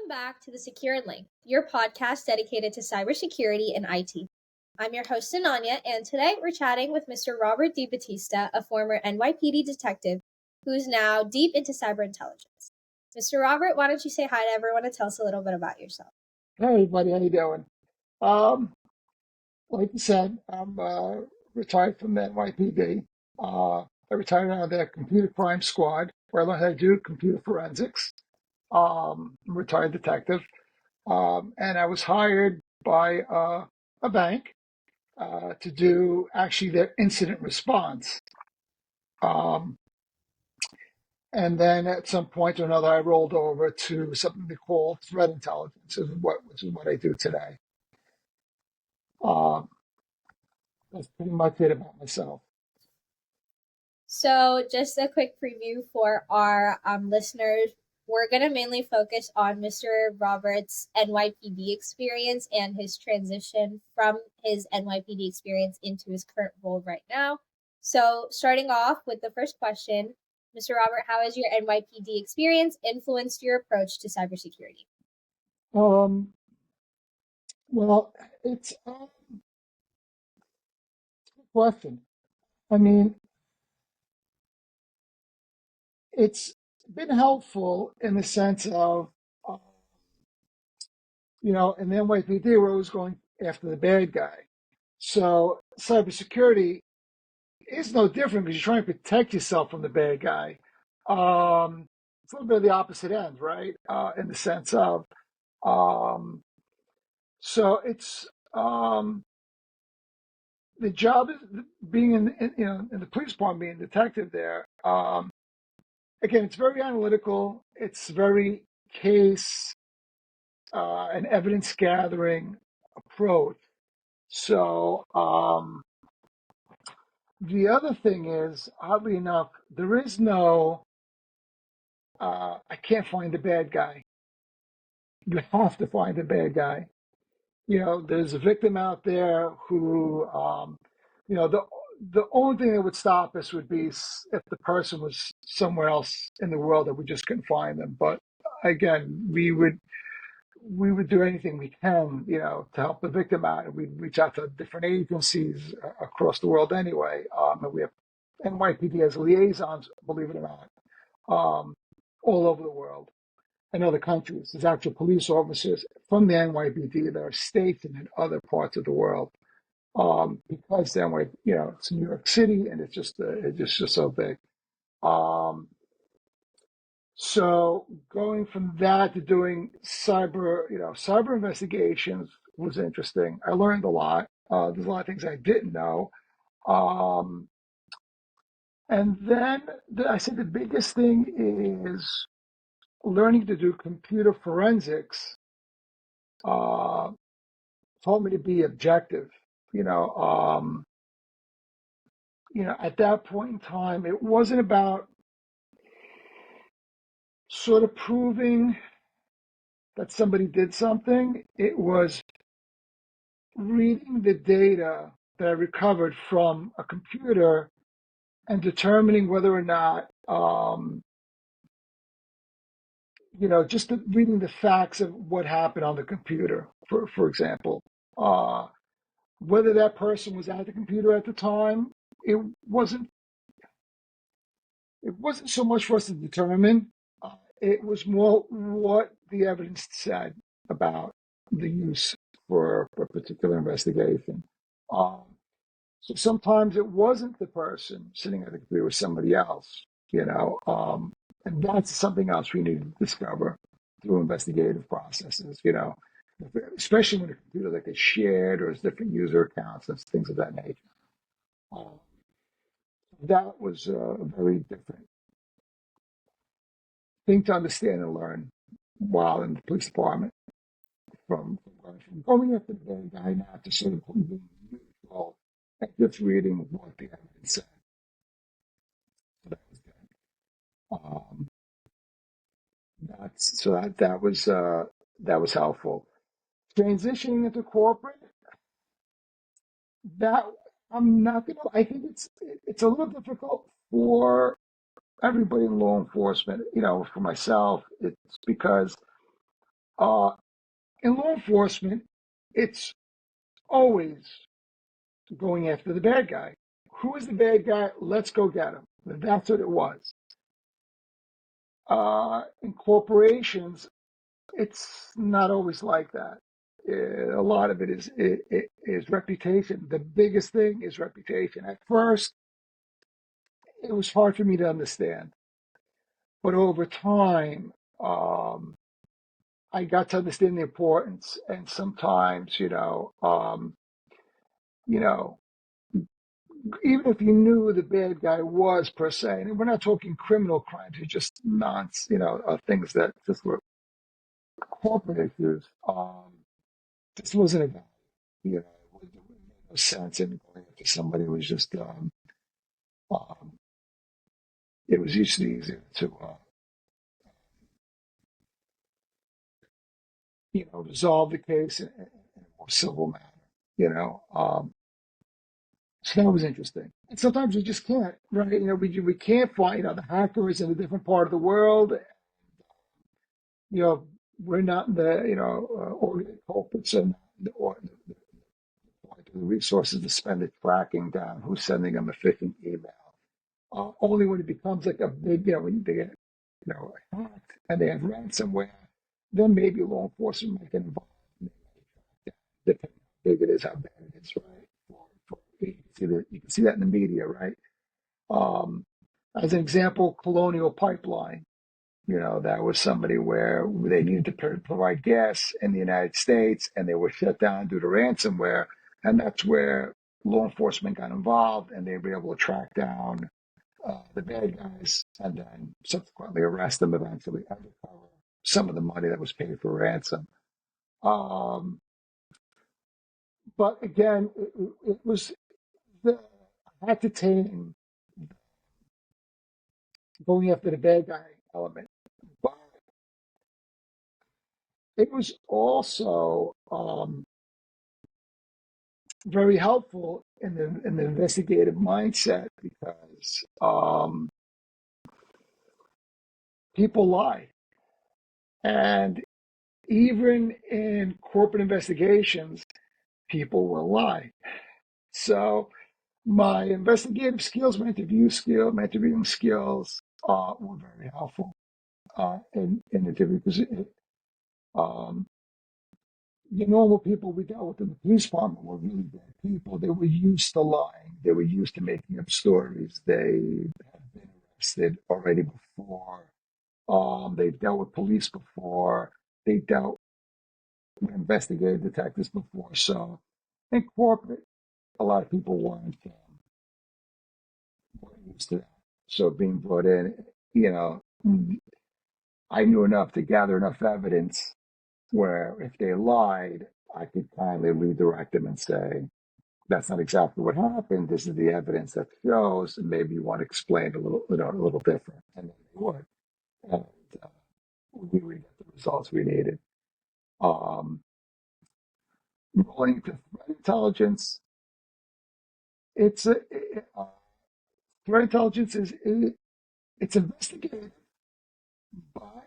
Welcome back to the SecureLink, your podcast dedicated to cybersecurity and IT. I'm your host, Ananya, and today we're chatting with Mr. Robert Di Battista, a former NYPD detective who's now deep into cyber intelligence. Mr. Robert, why don't you say hi to everyone and tell us a little bit about yourself? Hey everybody, how you doing? Um, like you said, I'm retired from the NYPD. I retired out of the computer crime squad where I learned how to do computer forensics. I'm a retired detective. And I was hired by a bank to do actually their incident response. Um, and then at some point or another, I rolled over to something they call threat intelligence, which is what I do today. Um, That's pretty much it about myself. So, just a quick preview for our listeners. We're going to mainly focus on Mr. Robert's NYPD experience and his transition from his NYPD experience into his current role right now. So, starting off with the first question, Mr. Robert, how has your NYPD experience influenced your approach to cybersecurity? Um, well, it's a good question. I mean, it's been helpful in the sense of, uh, in the NYPD, we're always going after the bad guy. So cybersecurity is no different because you're trying to protect yourself from the bad guy. It's a little bit of the opposite end, right? In the sense of, um, so it's the job is being in the police department, being a detective there. Again, it's very analytical. It's very case and evidence gathering approach. So the other thing is, oddly enough, there is no. I can't find the bad guy. You have to find the bad guy. There's a victim out there who, the only thing that would stop us would be if the person was somewhere else in the world that we just couldn't find them. But again, we would do anything we can, to help the victim out. And we'd reach out to different agencies across the world anyway. And we have NYPD as liaisons, believe it or not, all over the world and other countries. There's actual police officers from the NYPD that are stationed in other parts of the world. Because then it's New York City and it's just so big. Um, so going from that to doing cyber investigations was interesting. I learned a lot. There's a lot of things I didn't know. Um, and then I said the biggest thing is learning to do computer forensics uh, taught me to be objective. You know, um, at that point in time, it wasn't about sort of proving that somebody did something. It was reading the data that I recovered from a computer and determining whether or not, just reading the facts of what happened on the computer, for example. Uh, Whether that person was at the computer at the time, it wasn't it wasn't so much for us to determine. It was more what the evidence said about the use for a particular investigation. Um, so sometimes it wasn't the person sitting at the computer, it was somebody else, and that's something else we need to discover through investigative processes, especially when a computer like is shared or has different user accounts and things of that nature. Um, that was a very different thing to understand and learn while in the police department from going after the bad guy now to sort of being neutral and just reading what the evidence said. So that was good. That was helpful. Transitioning into corporate, that I'm not gonna. I think it's a little difficult for everybody in law enforcement. For myself, it's because Uh, in law enforcement, it's always going after the bad guy. Who is the bad guy? Let's go get him. That's what it was. In corporations, it's not always like that. A lot of it is reputation. The biggest thing is reputation. At first, it was hard for me to understand, but over time, um, I got to understand the importance. And sometimes, you know, even if you knew who the bad guy was per se, and we're not talking criminal crimes, it's just nonce, things that just were corporate issues. This wasn't a guy, it made no sense in going after somebody who was just, um, it was usually easier to, resolve the case in a more civil manner, you know. So that was interesting. And sometimes we just can't, right? We can't find, the hacker is in a different part of the world. You know, we're not the, organized culprits and the resources to spend it tracking down who's sending them a phishing email. Only when it becomes like a big, when they get, hacked and they have ransomware, then maybe law enforcement might get involved. Depending how big it is, how bad it is, right? You can see that in the media, right? Um, as an example, Colonial Pipeline. That was somebody where they needed to provide gas in the United States and they were shut down due to ransomware. And that's where law enforcement got involved and they were able to track down the bad guys and then subsequently arrest them eventually and recover some of the money that was paid for ransom. Um, but again, it was I had to tame going after the bad guy element. But it was also very helpful in the investigative mindset because people lie, and even in corporate investigations, people will lie. So my investigative skills, my interviewing skills were very helpful in interview because um, the normal people we dealt with in the police department were really bad people. They were used to lying. They were used to making up stories. They had been arrested already before. They've dealt with police before. They dealt with investigative detectives before. So in corporate, a lot of people weren't used to that. So being brought in, you know, I knew enough to gather enough evidence where if they lied, I could kindly redirect them and say, that's not exactly what happened. This is the evidence that shows, and maybe you want to explain it a little different. And then they would. And uh, we would get the results we needed. Um, Rolling to threat intelligence, it's a, threat intelligence it's investigative, but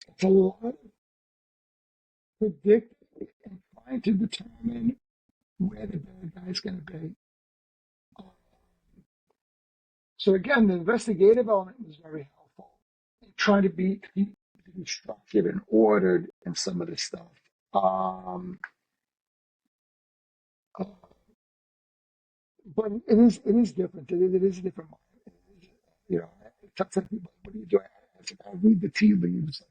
it's a lot of predicting and trying to determine where the bad guy's going to be. Um, so again, the investigative element was very helpful in trying to be structured and ordered in some of this stuff. Um, uh, but it is different. It is a different mind. You know, I tell some people, what do you do? I said, I read the tea leaves.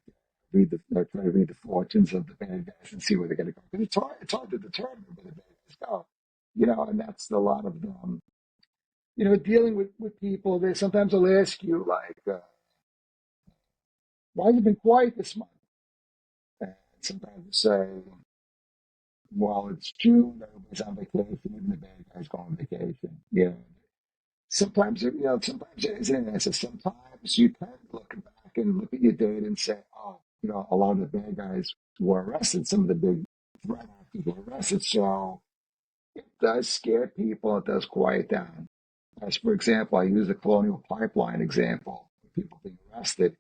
I try to read the fortunes of the bad guys and see where they're going to go. Because it's hard to determine where the bad guys go. And that's a lot of them. Dealing with people, they sometimes will ask you like, why have you been quiet this month? And sometimes you say, well, it's June, everybody's on vacation, even the bad guys go on vacation. Sometimes it isn't. I said, sometimes you can look back and look at your data and say, oh, a lot of the bad guys were arrested. Some of the big threat actors were arrested. So it does scare people. It does quiet down. As for example, I use the Colonial Pipeline example, people being arrested.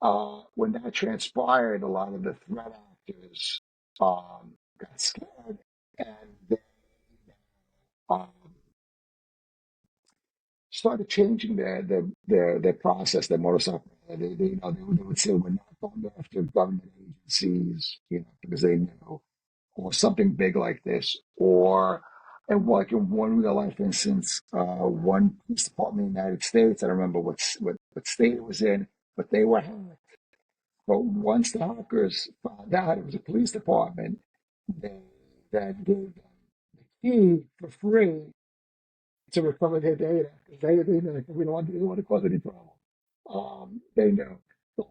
When that transpired, a lot of the threat actors got scared, and they um, started changing their process, their modus operandi. They would say we're not going after government agencies, because they know, or something big like this, or and like in one real life instance, one police department in the United States, I don't remember what state it was in, but they were hacked. But once the hackers found out it was a police department, they then gave them the key for free to recover their data. They know we don't want to cause any trouble. They know the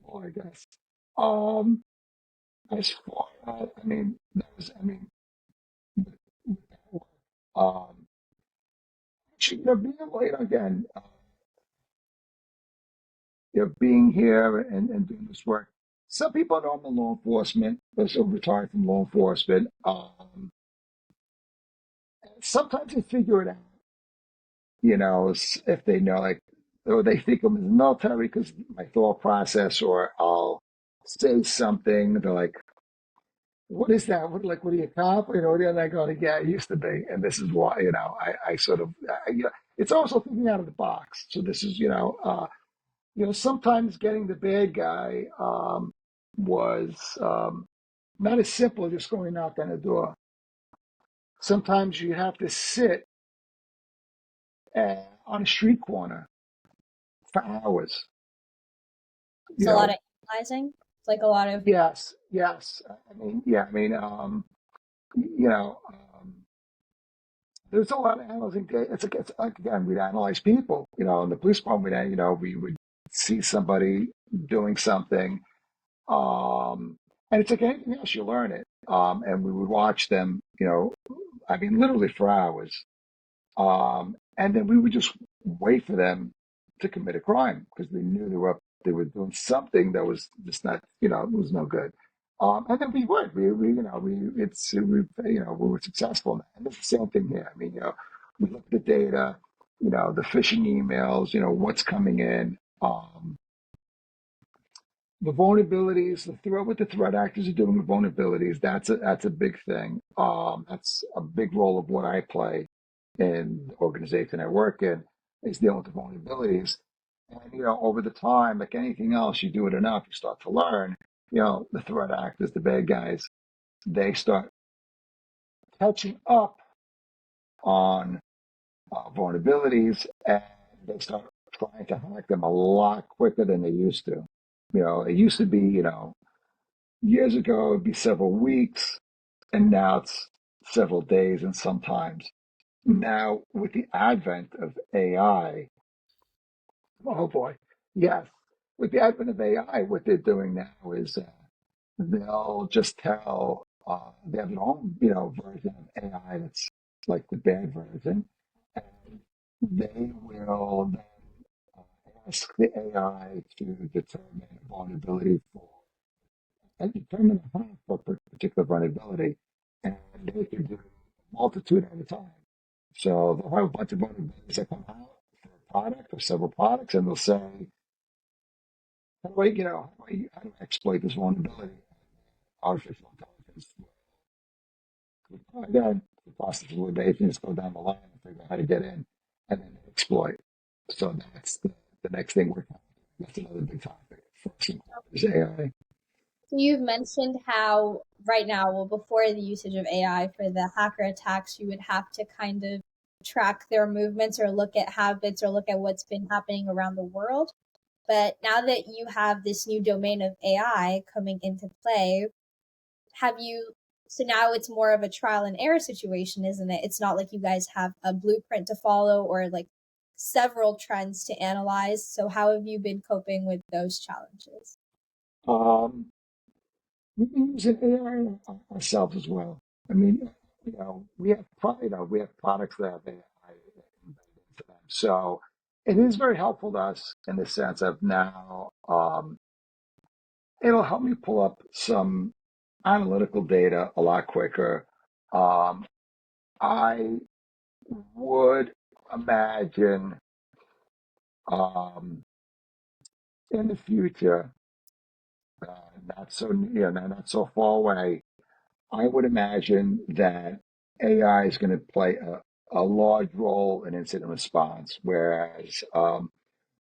law, I guess. Um, as far as I mean, that was I mean, um, being late again, being here and doing this work. Some people know I'm in law enforcement. Those who retired from law enforcement. Sometimes they figure it out, if they know, like, or they think I'm in the military because my thought process, or I'll say something, they're like, what is that? What are you, a cop? And I go, yeah, it used to be. And this is why, I sort of, it's also thinking out of the box. So this is, sometimes getting the bad guy was not as simple as just going knock on the door. Sometimes you have to sit on a street corner for hours. It's You a lot of know, analyzing. It's like a lot of yes, yes. I mean, yeah. I mean, you know, um, there's a lot of analyzing. It's like, again, we'd analyze people. In the police department, we would see somebody doing something, and it's like anything else. You learn it, and we would watch them. I mean, literally for hours. And then we would just wait for them to commit a crime because we knew they were doing something that was just not, it was no good. And then we were successful in that. And it's the same thing here. I mean, we look at the data, the phishing emails, what's coming in. The vulnerabilities, what the threat actors are doing with vulnerabilities, that's a big thing. That's a big role of what I play in the organization I work in, is dealing with the vulnerabilities. And over the time, like anything else, you do it enough, you start to learn. The threat actors, the bad guys, they start catching up on vulnerabilities, and they start trying to hack them a lot quicker than they used to. It used to be, years ago, it'd be several weeks, and now it's several days, and sometimes. Now, with the advent of AI, oh boy, yes, with the advent of AI, what they're doing now is they'll just tell, they have their own, version of AI that's like the bad version, and they will then ask the AI to determine vulnerability for and determine a path for a particular vulnerability, and they can do a multitude at a time. So they'll have a bunch of vulnerabilities that come out for a product or several products, and they'll say, how do I exploit this vulnerability? Artificial intelligence. Again, the process of elimination, just go down the line and figure out how to get in and then exploit. So that's the next thing we're talking about. That's another big topic. First is AI. So you've mentioned how right now, well, before the usage of AI for the hacker attacks, you would have to kind of track their movements or look at habits or look at what's been happening around the world. But now that you have this new domain of AI coming into play, have you, so now it's more of a trial and error situation, isn't it? It's not like you guys have a blueprint to follow or like several trends to analyze. So how have you been coping with those challenges? Um, we've been using AI ourselves as well. I mean, we have products that have AI embedded into them. So it is very helpful to us in the sense of now, it'll help me pull up some analytical data a lot quicker. Um, I would imagine, um, in the future, not so far away, I would imagine that AI is going to play a large role in incident response, whereas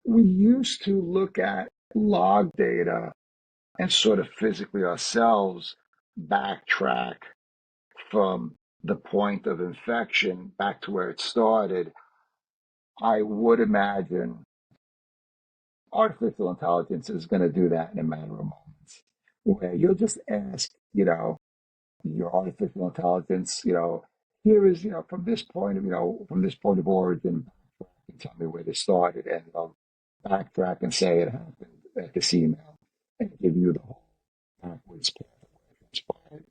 we used to look at log data and sort of physically ourselves backtrack from the point of infection back to where it started. I would imagine artificial intelligence is going to do that in a matter of moments, where you'll just ask, your artificial intelligence, here is, from this point of origin, and tell me where this started, and they'll backtrack and say it happened at this email and give you the whole backwards path of where it transpired.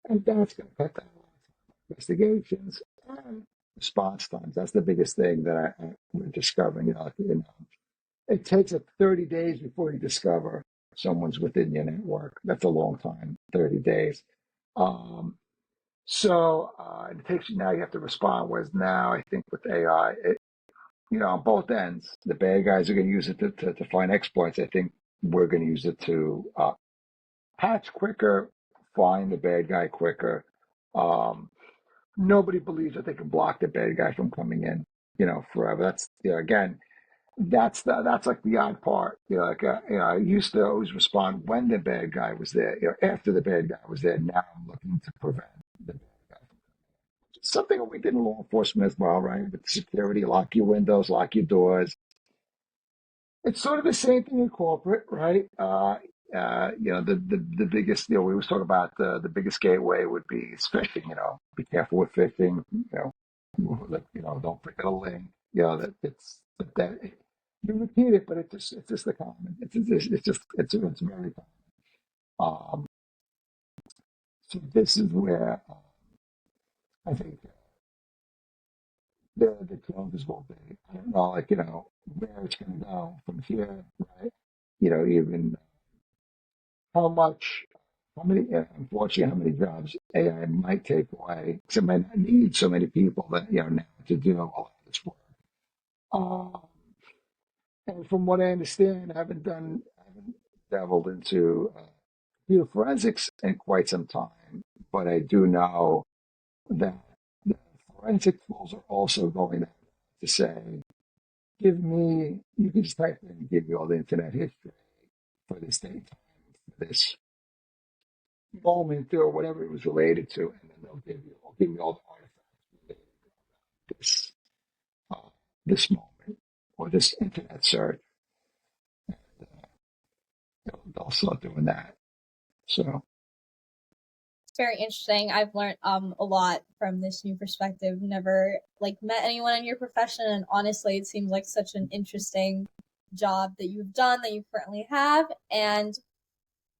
And that's going to cut down a lot of investigations and response times. That's the biggest thing that we're discovering. It takes up 30 days before you discover someone's within your network. That's a long time, 30 days. Um, it takes you now, you have to respond. Whereas now, I think with AI, on both ends, the bad guys are going to use it to find exploits. I think we're going to use it to patch quicker, find the bad guy quicker. Nobody believes that they can block the bad guy from coming in, forever. That's, again, that's like the odd part. I used to always respond when the bad guy was there. After the bad guy was there, now I'm looking to prevent the bad guy. Something we did in law enforcement as well, right? With security, lock your windows, lock your doors. It's sort of the same thing in corporate, right? The biggest, we always talk about the biggest gateway would be phishing. Be careful with phishing. Don't forget a link. That it's that you repeat it, but it's just the common. It's very common. Um, so this is where I think the changes will be. I don't know, where it's going to go from here, right? Even how many, unfortunately, how many jobs AI might take away, because it might not need so many people that, now to do a lot of this work. Um, and from what I understand, I haven't dabbled into computer forensics in quite some time, but I do know that the forensic tools are also going to say, you can just type in and give you all the internet history for this date time, for this moment or whatever it was related to, and then they'll give you all the artifacts related to this uh, this moment or this internet search. They'll start doing that. So It's very interesting. I've learned a lot from this new perspective. Never met anyone in your profession, and honestly, it seems like such an interesting job that you've done, that you currently have. And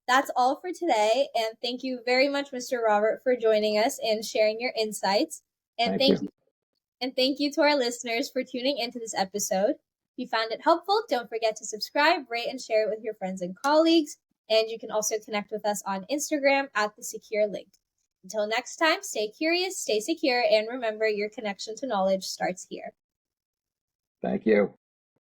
that's all for today. And thank you very much, Mr. Robert, for joining us and sharing your insights. And thank you. thank you to our listeners for tuning into this episode. If you found it helpful, don't forget to subscribe, rate, and share it with your friends and colleagues. And you can also connect with us on Instagram at the SecureLink. Until next time, stay curious, stay secure, and remember, your connection to knowledge starts here. Thank you.